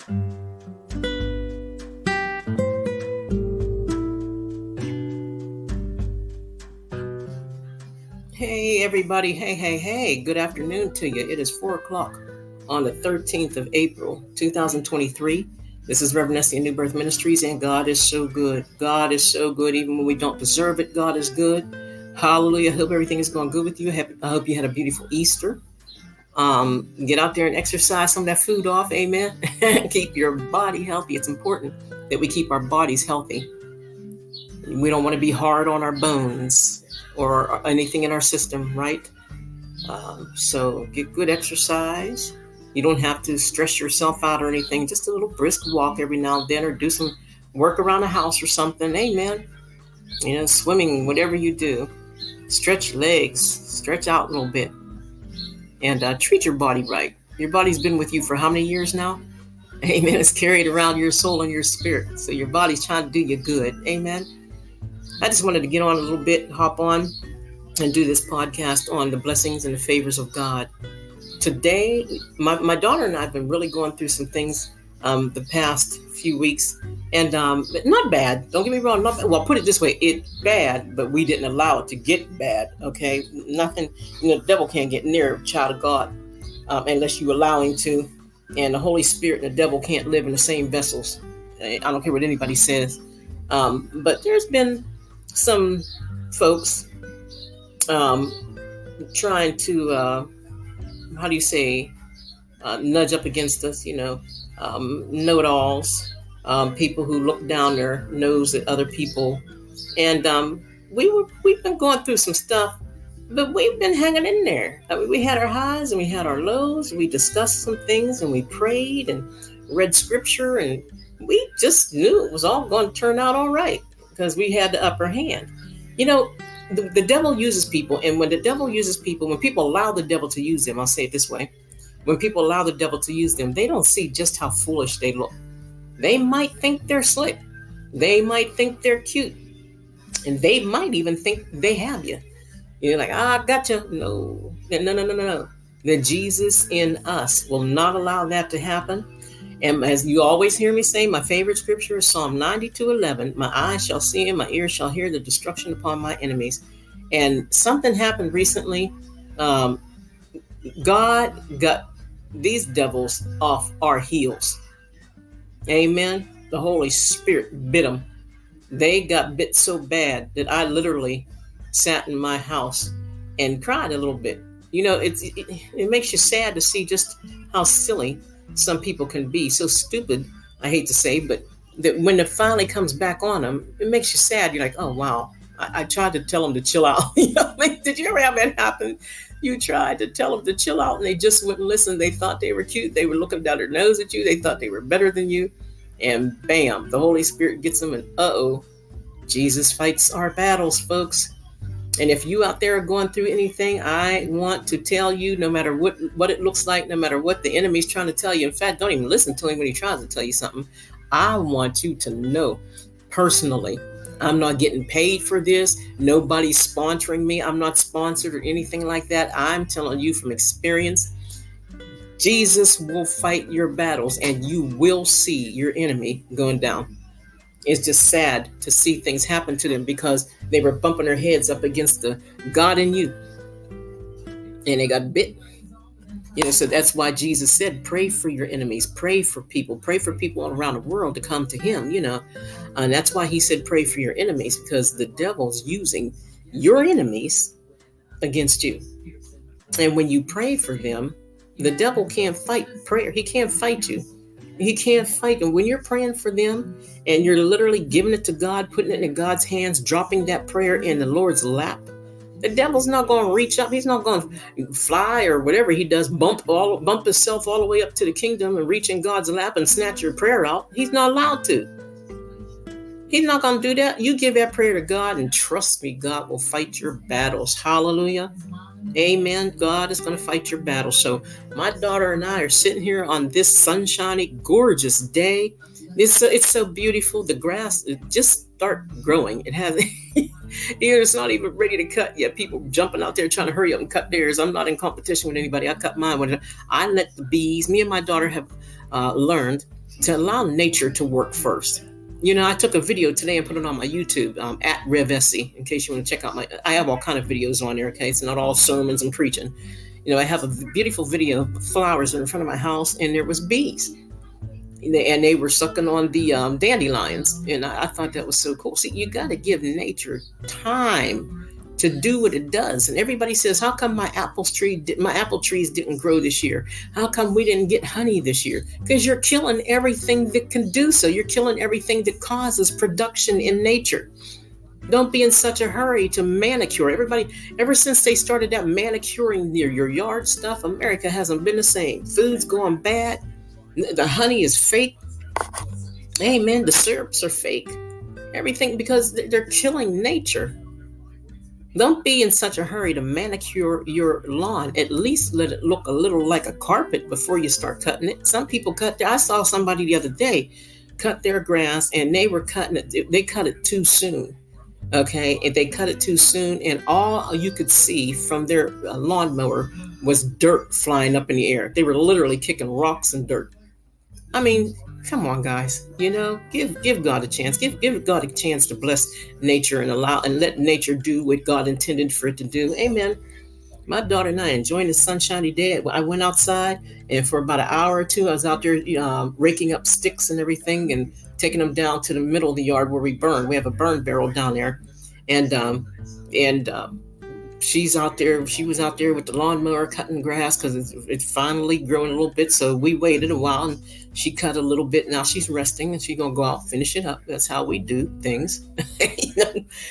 Hey, everybody. Hey. Good afternoon to you. It is 4 o'clock on the 13th of April, 2023. This is Rev Essie and New Birth Ministries, and God is so good. God is so good. Even when we don't deserve it, God is good. Hallelujah. I hope everything is going good with you. I hope you had a beautiful Easter. Get out there and exercise some of that food off. Amen. Keep your body healthy. It's important that we keep our bodies healthy. We don't want to be hard on our bones or anything in our system, right? So get good exercise. You don't have to stress yourself out or anything. Just a little brisk walk every now and then, or do some work around the house or something. Amen. Swimming, whatever you do. Stretch your legs, stretch out a little bit, and treat your body right. Your body's been with you for how many years now? Amen. It's carried around your soul and your spirit. So your body's trying to do you good. Amen. I just wanted to get on a little bit, hop on and do this podcast on the blessings and the favors of God. Today, my daughter and I have been really going through some things the past few weeks, and not bad. Don't get me wrong. Well, put it this way. It's bad, but we didn't allow it to get bad. Okay. Nothing, the devil can't get near a child of God unless you allow him to. And the Holy Spirit and the devil can't live in the same vessels. I don't care what anybody says. But there's been some folks trying to, nudge up against us, know-it-alls, people who look down their nose at other people. And we've been going through some stuff, but we've been hanging in there. We had our highs and we had our lows. We discussed some things and we prayed and read scripture, and we just knew it was all going to turn out all right because we had the upper hand. The devil uses people, and when the devil uses people, when people allow the devil to use them, I'll say it this way, when people allow the devil to use them, they don't see just how foolish they look. They might think they're slick. They might think they're cute. And they might even think they have you. You're like, I gotcha. No. The Jesus in us will not allow that to happen. And as you always hear me say, my favorite scripture is Psalm 92:11. My eyes shall see and my ears shall hear the destruction upon my enemies. And something happened recently. God got these devils off our heels. Amen. The Holy Spirit bit them. They got bit so bad that I literally sat in my house and cried a little bit. It makes you sad to see just how silly some people can be, so stupid, I hate to say, but that when it finally comes back on them, it makes you sad. You're like, oh, wow, I tried to tell them to chill out. Did you ever have that happen? You tried to tell them to chill out and they just wouldn't listen. They thought they were cute. They were looking down their nose at you. They thought they were better than you. And bam, the Holy Spirit gets them, and Jesus fights our battles, folks. And if you out there are going through anything, I want to tell you, no matter what it looks like, no matter what the enemy's trying to tell you, in fact, don't even listen to him when he tries to tell you something. I want you to know personally, I'm not getting paid for this. Nobody's sponsoring me. I'm not sponsored or anything like that. I'm telling you from experience, Jesus will fight your battles and you will see your enemy going down. It's just sad to see things happen to them because they were bumping their heads up against the God in you and they got bit. So that's why Jesus said, pray for your enemies, pray for people all around the world to come to him, and that's why he said, pray for your enemies, because the devil's using your enemies against you. And when you pray for them, the devil can't fight prayer. He can't fight you. He can't fight. And when you're praying for them and you're literally giving it to God, putting it in God's hands, dropping that prayer in the Lord's lap, the devil's not going to reach up. He's not going to fly or whatever he does, bump himself all the way up to the kingdom and reach in God's lap and snatch your prayer out. He's not allowed to. He's not going to do that. You give that prayer to God and trust me, God will fight your battles. Hallelujah. Amen. God is going to fight your battles. So my daughter and I are sitting here on this sunshiny, gorgeous day. It's so beautiful. The grass just start growing. It has, it's not even ready to cut yet. People jumping out there trying to hurry up and cut theirs. I'm not in competition with anybody. I cut mine. I let the bees, me and my daughter have learned to allow nature to work first. I took a video today and put it on my YouTube at Rev Essie, in case you want to check out I have all kind of videos on there. Okay, it's not all sermons and preaching. I have a beautiful video of flowers in front of my house, and there was bees, and they were sucking on the dandelions, and I thought that was so cool. See, you got to give nature time to do what it does. And everybody says, how come my apple trees didn't grow this year? How come we didn't get honey this year? Because you're killing everything that can do so. You're killing everything that causes production in nature. Don't be in such a hurry to manicure. Everybody, ever since they started that manicuring your yard stuff, America hasn't been the same. Food's going bad. The honey is fake. Amen. The syrups are fake. Everything, because they're killing nature. Don't be in such a hurry to manicure your lawn. At least let it look a little like a carpet before you start cutting it. Some people I saw somebody the other day cut their grass, and they were cutting it. They cut it too soon. Okay, and they cut it too soon, and all you could see from their lawnmower was dirt flying up in the air. They were literally kicking rocks and dirt. I mean, come on, guys. Give God a chance. Give God a chance to bless nature and let nature do what God intended for it to do. Amen. My daughter and I enjoying the sunshiny day. I went outside, and for about an hour or two, I was out there raking up sticks and everything, and taking them down to the middle of the yard where we burn. We have a burn barrel down there, and she's out there. She was out there with the lawnmower cutting grass because it's finally growing a little bit. So we waited a while, and she cut a little bit. Now she's resting, and she's gonna go out and finish it up. That's how we do things.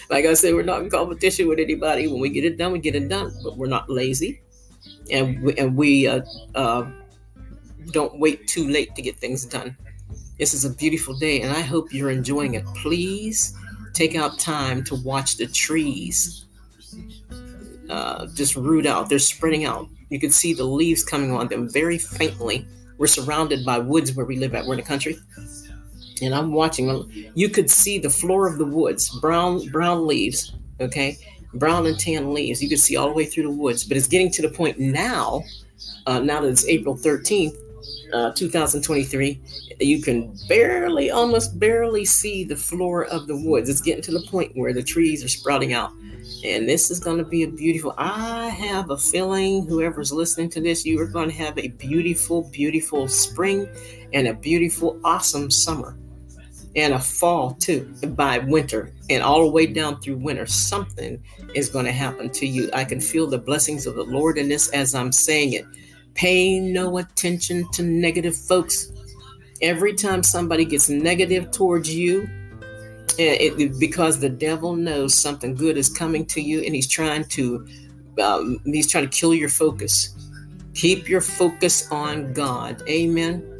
Like I said, we're not in competition with anybody. When we get it done, we get it done. But we're not lazy, and we don't wait too late to get things done. This is a beautiful day, and I hope you're enjoying it. Please take out time to watch the trees just root out. They're spreading out. You can see the leaves coming on them very faintly. We're surrounded by woods where we live at. We're in the country. And I'm watching them. You could see the floor of the woods, brown leaves, okay? Brown and tan leaves. You could see all the way through the woods. But it's getting to the point now that it's April 13th, 2023, you can almost barely see the floor of the woods. It's getting to the point where the trees are sprouting out. And this is going to be I have a feeling whoever's listening to this, you are going to have a beautiful, beautiful spring and a beautiful, awesome summer and a fall too by winter, and all the way down through winter. Something is going to happen to you. I can feel the blessings of the Lord in this as I'm saying it. Pay no attention to negative folks. Every time somebody gets negative towards you, because the devil knows something good is coming to you, and he's trying to kill your focus. Keep your focus on God. Amen.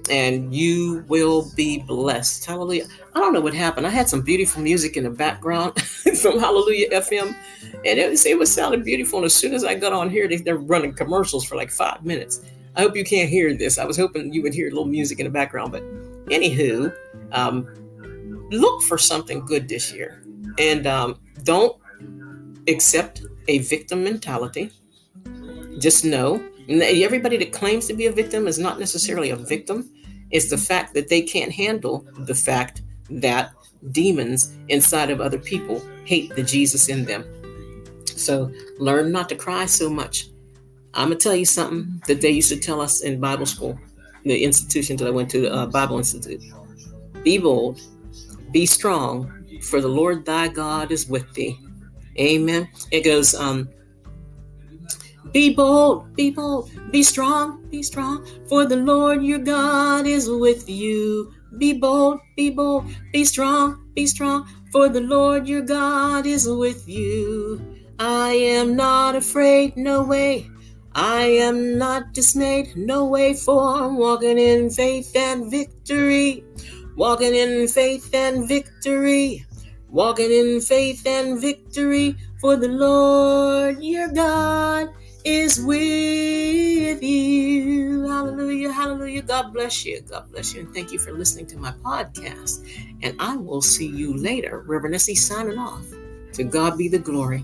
And you will be blessed. Hallelujah. I don't know what happened. I had some beautiful music in the background from Hallelujah FM, and it was sounding beautiful. And as soon as I got on here, they're running commercials for like 5 minutes. I hope you can't hear this. I was hoping you would hear a little music in the background. But anywho, look for something good this year. And don't accept a victim mentality. Just know, everybody that claims to be a victim is not necessarily a victim. It's the fact that they can't handle the fact that demons inside of other people hate the Jesus in them. So learn not to cry so much. I'm going to tell you something that they used to tell us in Bible school, the institution that I went to, Bible Institute. Be bold, be strong, for the Lord thy God is with thee. Amen. It goes, be bold, be strong, for the Lord your God is with you. Be bold, be strong, for the Lord your God is with you. I am not afraid, no way. I am not dismayed, no way, for I'm walking in faith and victory. Walking in faith and victory. Walking in faith and victory, for the Lord your God is with you. Hallelujah, hallelujah. God bless you. God bless you. And thank you for listening to my podcast. And I will see you later. Rev Essie signing off. To God be the glory.